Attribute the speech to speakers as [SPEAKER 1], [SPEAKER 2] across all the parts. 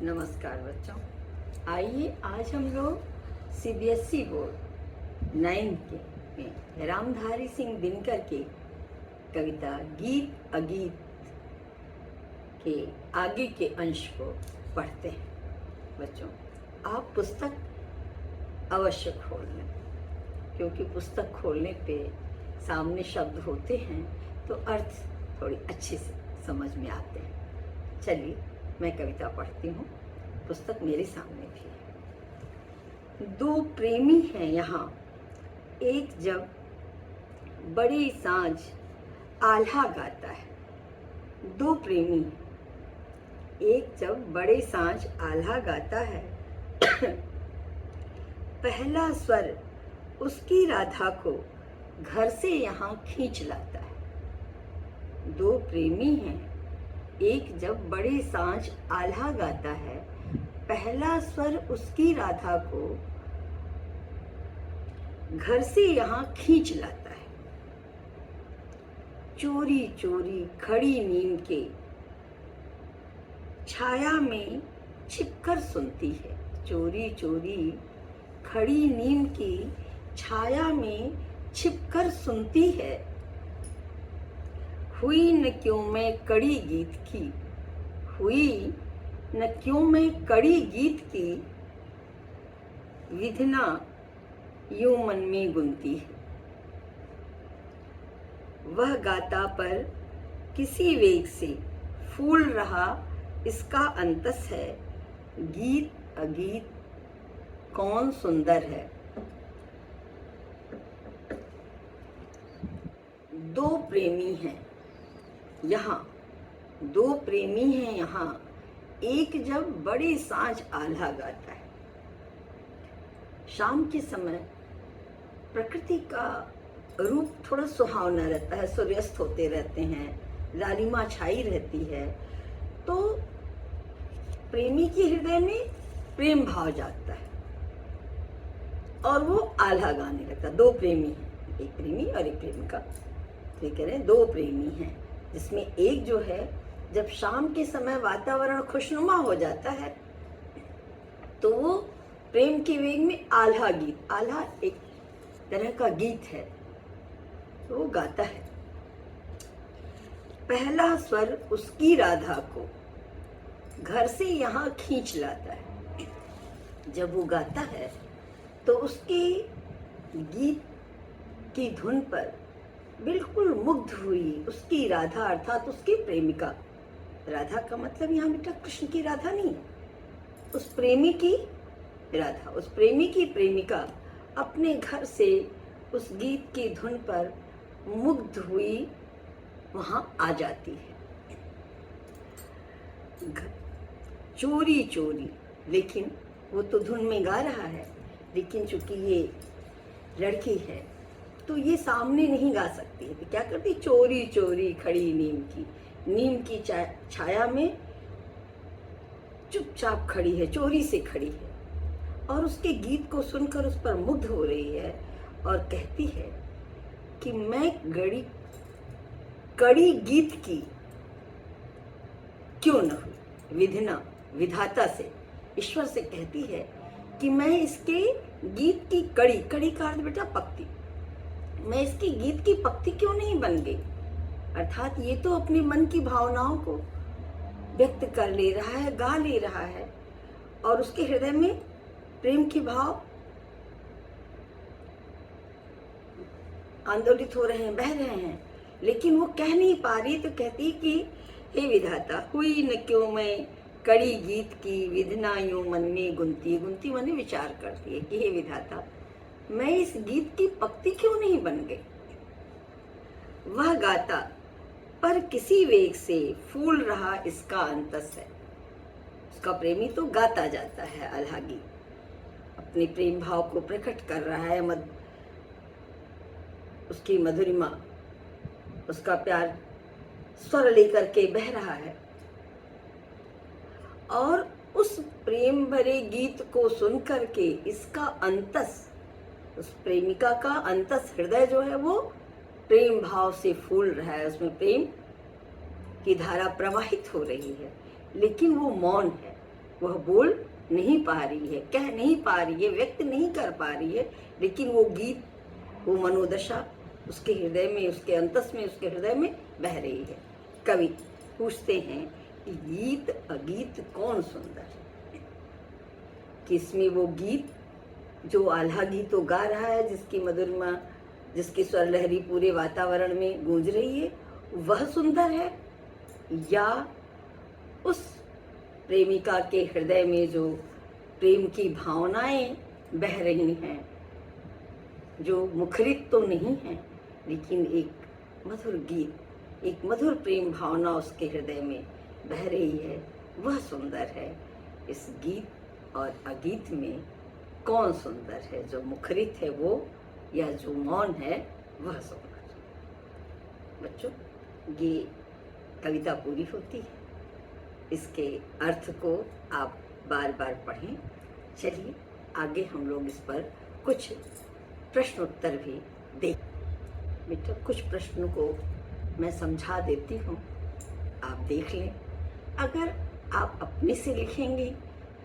[SPEAKER 1] नमस्कार बच्चों। आइए आज हम लोग सीबीएसई बोर्ड 9 के में रामधारी सिंह दिनकर के कविता गीत अगीत के आगे के अंश को पढ़ते हैं। बच्चों, आप पुस्तक अवश्य खोल लें, क्योंकि पुस्तक खोलने पे सामने शब्द होते हैं तो अर्थ थोड़ी अच्छे से समझ में आते हैं। चलिए मैं कविता पढ़ती हूँ। पुस्तक मेरे सामने भी है। दो प्रेमी हैं यहाँ, एक जब बड़ी सांझ आल्हा गाता है। दो प्रेमी, एक जब बड़े सांझ आल्हा गाता है। पहला स्वर उसकी राधा को घर से यहाँ खींच लाता है। दो प्रेमी हैं, एक जब बड़े सांझ आल्हा गाता है। पहला स्वर उसकी राधा को घर से यहाँ खींच लाता है। चोरी चोरी खड़ी नींद के छाया में छिपकर सुनती है। चोरी चोरी खड़ी नींद की छाया में छिपकर सुनती है। हुई न क्यों मैं कड़ी गीत की, हुई न क्यों मैं कड़ी गीत की, विधना यूं मन में गुनती है। वह गाता पर किसी वेग से फूल रहा इसका अंतस है। गीत अगीत कौन सुंदर है। दो प्रेमी हैं यहाँ, दो प्रेमी हैं यहाँ, एक जब बड़े सांझ आल्हा गाता है। शाम के समय प्रकृति का रूप थोड़ा सुहावना रहता है, सूर्यास्त होते रहते हैं, लालिमा छाई रहती है, तो प्रेमी के हृदय में प्रेम भाव जागता है और वो आल्हा गाने लगता है। दो प्रेमी हैं, एक प्रेमी और एक प्रेमिका। तो ये कह रहे हैं दो प्रेमी हैं, जिसमें एक जो है जब शाम के समय वातावरण खुशनुमा हो जाता है तो वो प्रेम के वेग में आल्हा गीत, आल्हा एक तरह का गीत है, तो वो गाता है। पहला स्वर उसकी राधा को घर से यहाँ खींच लाता है। जब वो गाता है तो उसके गीत की धुन पर बिल्कुल मुग्ध हुई उसकी राधा, अर्थात उसकी प्रेमिका। राधा का मतलब यहाँ बेटा कृष्ण की राधा नहीं है, उस प्रेमी की राधा, उस प्रेमी की प्रेमिका अपने घर से उस गीत की धुन पर मुग्ध हुई वहां आ जाती है। चोरी चोरी, लेकिन वो तो धुन में गा रहा है, लेकिन चूंकि ये लड़की है तो ये सामने नहीं गा सकती है। तो क्या करती, चोरी चोरी खड़ी नीम की छाया में चुपचाप खड़ी है, चोरी से खड़ी है और उसके गीत को सुनकर उस पर मुग्ध हो रही है और कहती है कि मैं कड़ी गीत की क्यों न हुई। विधना, विधाता से, ईश्वर से कहती है कि मैं इसके गीत की कड़ी का अर्थ बेटा पक्ति, मैं इसकी गीत की पक्ति क्यों नहीं बन गई। अर्थात ये तो अपने मन की भावनाओं को व्यक्त कर ले रहा है, गा ले रहा है और उसके हृदय में प्रेम के भाव आंदोलित हो रहे हैं, बह रहे हैं, लेकिन वो कह नहीं पा रही। तो कहती कि हे विधाता, हुई न क्यों मैं कड़ी गीत की, विधना यूं मन में गुनती। गुनती माने विचार करती है कि हे विधाता, मैं इस गीत की पक्ति क्यों नहीं बन गई। वह गाता पर किसी वेग से फूल रहा इसका अंतस है। उसका प्रेमी तो गाता जाता है आल्हा गीत, अपने प्रेम भाव को प्रकट कर रहा है, उसकी मधुरिमा, उसका प्यार स्वर लेकर के बह रहा है और उस प्रेम भरे गीत को सुनकर के इसका अंतस, उस प्रेमिका का अंतस हृदय जो है वो प्रेम भाव से फूल रहा है, उसमें प्रेम की धारा प्रवाहित हो रही है, लेकिन वो मौन है, वह बोल नहीं पा रही है, कह नहीं पा रही है, व्यक्त नहीं कर पा रही है, लेकिन वो गीत, वो मनोदशा उसके हृदय में, उसके अंतस में, उसके हृदय में बह रही है। कवि पूछते हैं कि गीत अगीत कौन सुंदर है, कि इसमें वो गीत जो आल्हा गीत गा रहा है, जिसकी मधुरिमा, जिसकी स्वर लहरी पूरे वातावरण में गूंज रही है, वह सुंदर है, या उस प्रेमिका के हृदय में जो प्रेम की भावनाएं बह रही हैं, जो मुखरित तो नहीं है लेकिन एक मधुर गीत, एक मधुर प्रेम भावना उसके हृदय में बह रही है, वह सुंदर है। इस गीत और अगीत में कौन सुंदर है, जो मुखरित है वो, या जो मौन है वह सुंदर। बच्चों, ये कविता पूरी होती है, इसके अर्थ को आप बार बार पढ़ें। चलिए आगे हम लोग इस पर कुछ प्रश्न उत्तर भी दें। बेटा, कुछ प्रश्नों को मैं समझा देती हूँ, आप देख लें। अगर आप अपने से लिखेंगे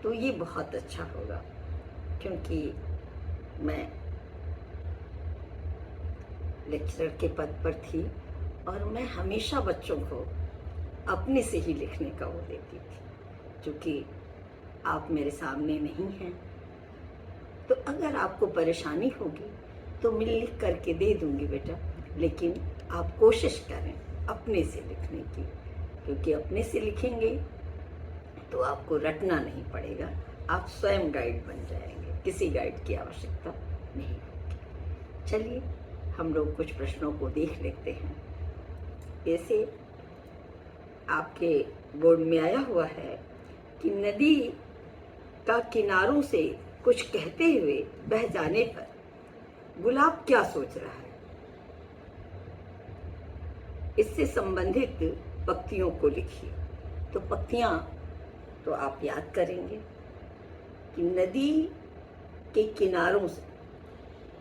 [SPEAKER 1] तो ये बहुत अच्छा होगा, क्योंकि मैं लेक्चरर के पद पर थी और मैं हमेशा बच्चों को अपने से ही लिखने का वो देती थी। क्योंकि आप मेरे सामने नहीं हैं, तो अगर आपको परेशानी होगी तो मैं लिख करके दे दूंगी बेटा, लेकिन आप कोशिश करें अपने से लिखने की, क्योंकि अपने से लिखेंगे तो आपको रटना नहीं पड़ेगा, आप स्वयं गाइड बन जाएंगे, किसी गाइड की आवश्यकता नहीं होगी। चलिए हम लोग कुछ प्रश्नों को देख लेते हैं। ऐसे आपके बोर्ड में आया हुआ है कि नदी का किनारों से कुछ कहते हुए बह जाने पर गुलाब क्या सोच रहा है। इससे संबंधित पंक्तियों को लिखिए। तो पंक्तियां तो आप याद करेंगे कि नदी के किनारों से,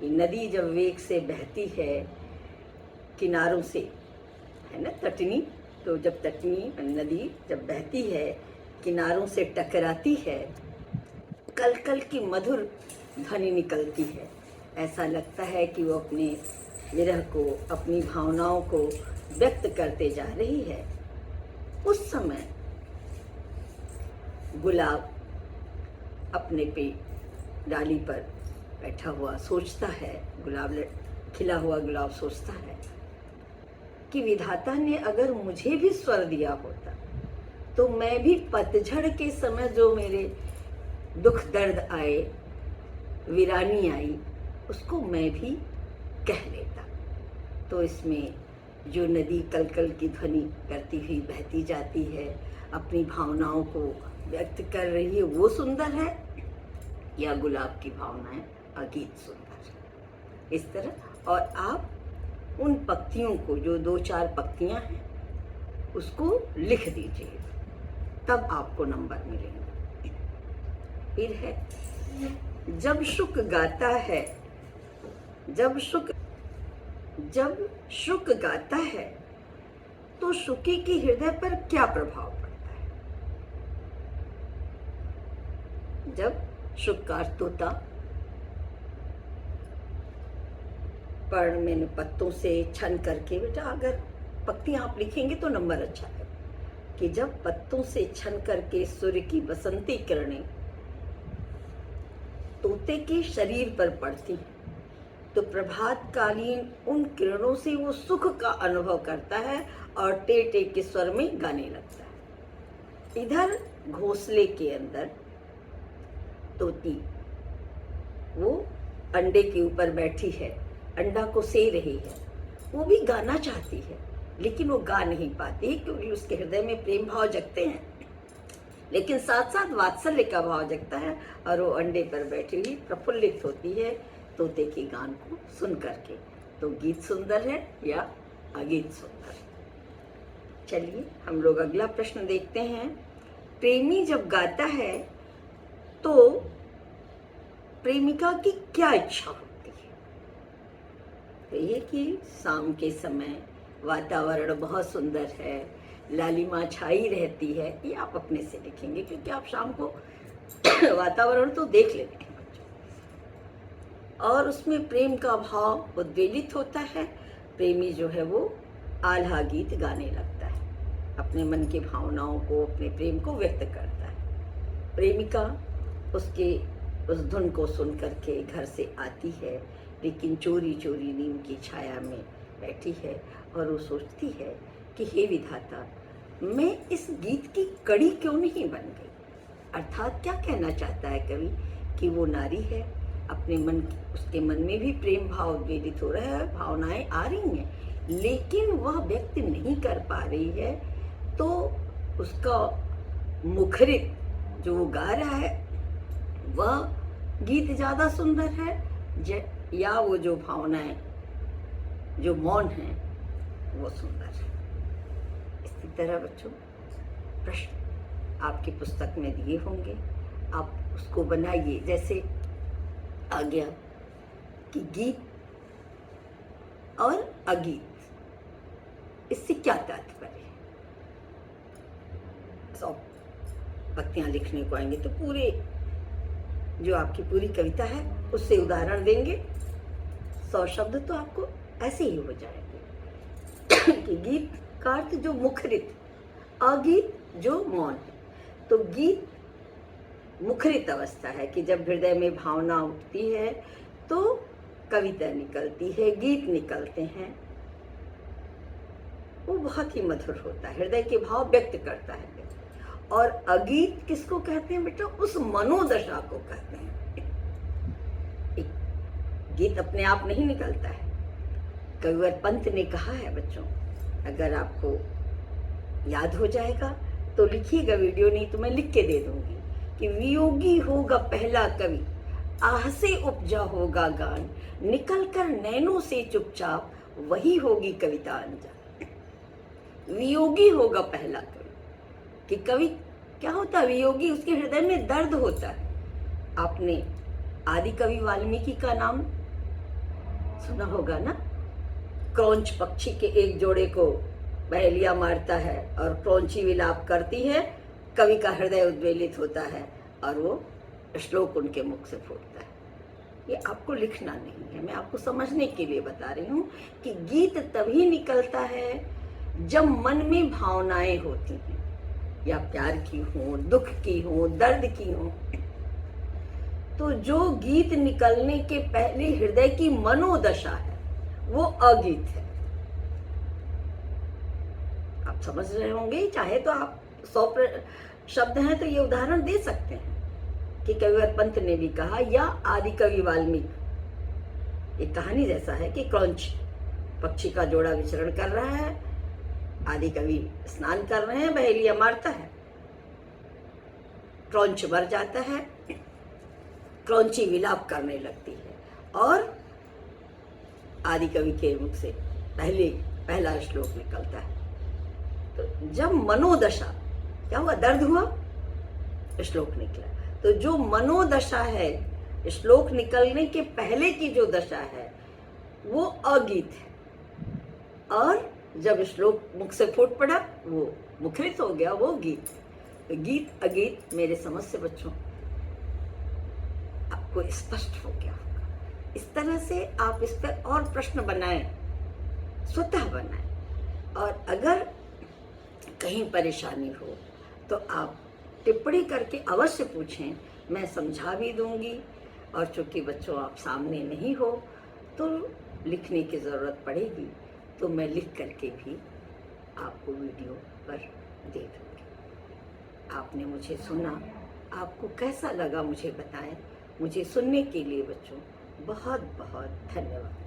[SPEAKER 1] नदी जब वेग से बहती है किनारों से, है ना, तटनी, तो जब तटनी नदी जब बहती है किनारों से टकराती है, कल कल की मधुर ध्वनि निकलती है। ऐसा लगता है कि वो अपने विरह को, अपनी भावनाओं को व्यक्त करते जा रही है। उस समय गुलाब अपने पे डाली पर बैठा हुआ सोचता है, गुलाब खिला हुआ गुलाब सोचता है कि विधाता ने अगर मुझे भी स्वर दिया होता तो मैं भी पतझड़ के समय जो मेरे दुख दर्द आए, वीरानी आई, उसको मैं भी कह लेता। तो इसमें जो नदी कल कल की ध्वनि करती हुई बहती जाती है, अपनी भावनाओं को व्यक्त कर रही है, वो सुंदर है, या गुलाब की भावनाएं अगीत सुंदर है। इस तरह, और आप उन पंक्तियों को, जो 2-4 पंक्तियां हैं, उसको लिख दीजिए, तब आपको नंबर मिलेंगे। फिर है, जब शुक गाता है, जब शुक गाता है तो शुकी के हृदय पर क्या प्रभाव पड़ता है। जब शुक का अर्थ होता पर्ण में पत्तों से छन करके, बेटा अगर पंक्तियां आप लिखेंगे तो नंबर अच्छा है, कि जब पत्तों से छन करके सूर्य की बसंती किरणें तोते के शरीर पर पड़ती हैं, तो प्रभातकालीन उन किरणों से वो सुख का अनुभव करता है और टे के स्वर में गाने लगता है। इधर घोंसले के अंदर तोती वो अंडे के ऊपर बैठी है, अंडा को से रही है, वो भी गाना चाहती है लेकिन वो गा नहीं पाती, क्योंकि उसके हृदय में प्रेम भाव जगते हैं, लेकिन साथ साथ वात्सल्य का भाव जगता है, और वो अंडे पर बैठी हुई प्रफुल्लित होती है तोते के गान को सुन करके। तो गीत सुंदर है या अगीत सुंदर। चलिए हम लोग अगला प्रश्न देखते हैं। प्रेमी जब गाता है तो प्रेमिका की क्या इच्छा होती है। तो ये कि शाम के समय वातावरण बहुत सुंदर है, लालिमा छाई रहती है, ये आप अपने से लिखेंगे, क्योंकि आप शाम को वातावरण तो देख लेते हैं। और उसमें प्रेम का भाव उद्वेलित होता है, प्रेमी जो है वो आल्हा गीत गाने लगता है, अपने मन की भावनाओं को, अपने प्रेम को व्यक्त करता है। प्रेमिका उसके उस धुन को सुन करके घर से आती है, लेकिन चोरी चोरी नीम की छाया में बैठी है और वो सोचती है कि हे विधाता, मैं इस गीत की कड़ी क्यों नहीं बन गई। अर्थात क्या कहना चाहता है कवि कि वो नारी है, अपने मन, उसके मन में भी प्रेम भाव उद्वेलित हो रहा है, भावनाएं आ रही हैं, लेकिन वह व्यक्त नहीं कर पा रही है। तो उसका मुखरित जो वो गा रहा है वह गीत ज्यादा सुंदर है, या वो जो भावनाएं, जो मौन है, वो सुंदर है। इसी तरह बच्चों प्रश्न आपकी पुस्तक में दिए होंगे, आप उसको बनाइए। जैसे आ गया कि गीत और अगीत, इससे क्या तात्पर्य है। 100 पत्तियां लिखने को आएंगे तो पूरे जो आपकी पूरी कविता है उससे उदाहरण देंगे, 100 शब्द तो आपको ऐसे ही हो जाएंगे। कि गीत का अर्थ जो मुखरित, अगीत जो मौन है। तो गीत मुखरित अवस्था है कि जब हृदय में भावना उठती है तो कविता निकलती है, गीत निकलते हैं, वो बहुत ही मधुर होता है, हृदय के भाव व्यक्त करता है। और अगीत किसको कहते हैं बेटा, उस मनोदशा को कहते हैं। एक गीत अपने आप नहीं निकलता है। कविवर पंत ने कहा है बच्चों, अगर आपको याद हो जाएगा तो लिखिएगा, वीडियो नहीं तो मैं लिख के दे दूंगी, कि वियोगी होगा पहला कवि, आह से उपजा होगा गान, निकल कर नैनों से चुपचाप वही होगी कविता अनजान। वियोगी होगा पहला कवि, कि कवि क्या होता है, वियोगी, उसके हृदय में दर्द होता है। आपने आदि कवि वाल्मीकि का नाम सुना होगा ना। क्रौंच पक्षी के एक जोड़े को बहेलिया मारता है और क्रौंची विलाप करती है, कवि का हृदय उद्वेलित होता है और वो श्लोक उनके मुख से फूटता है। ये आपको लिखना नहीं है, मैं आपको समझने के लिए बता रही हूँ कि गीत तभी निकलता है जब मन में भावनाएं होती हैं, या प्यार की हो, दुख की हो, दर्द की हो। तो जो गीत निकलने के पहले हृदय की मनोदशा है वो अगीत है। आप समझ रहे होंगे, चाहे तो आप 100 शब्द हैं तो ये उदाहरण दे सकते हैं कि कविवर पंत ने भी कहा, या आदि कवि वाल्मीकि। एक कहानी जैसा है कि क्रौंच पक्षी का जोड़ा विचरण कर रहा है, आदि कवि स्नान कर रहे हैं, बहेलिया मारता है, क्रौंच मर जाता है, क्रौंची विलाप करने लगती है और आदि कवि के मुख से पहला श्लोक निकलता है। तो जब मनोदशा, क्या हुआ, दर्द हुआ, श्लोक निकला। तो जो मनोदशा है, श्लोक निकलने के पहले की जो दशा है वो अगीत है, और जब श्लोक मुख से फूट पड़ा वो मुखरित हो गया, वो गीत। तो गीत अगीत मेरे समझ से बच्चों आपको स्पष्ट हो गया होगा। इस तरह से आप इस पर और प्रश्न बनाएं, स्वतः बनाएं, और अगर कहीं परेशानी हो तो आप टिप्पणी करके अवश्य पूछें, मैं समझा भी दूंगी। और चूंकि बच्चों आप सामने नहीं हो तो लिखने की ज़रूरत पड़ेगी, तो मैं लिख करके भी आपको वीडियो पर दे दूंगी। आपने मुझे सुना, आपको कैसा लगा मुझे बताएं। मुझे सुनने के लिए बच्चों बहुत बहुत धन्यवाद।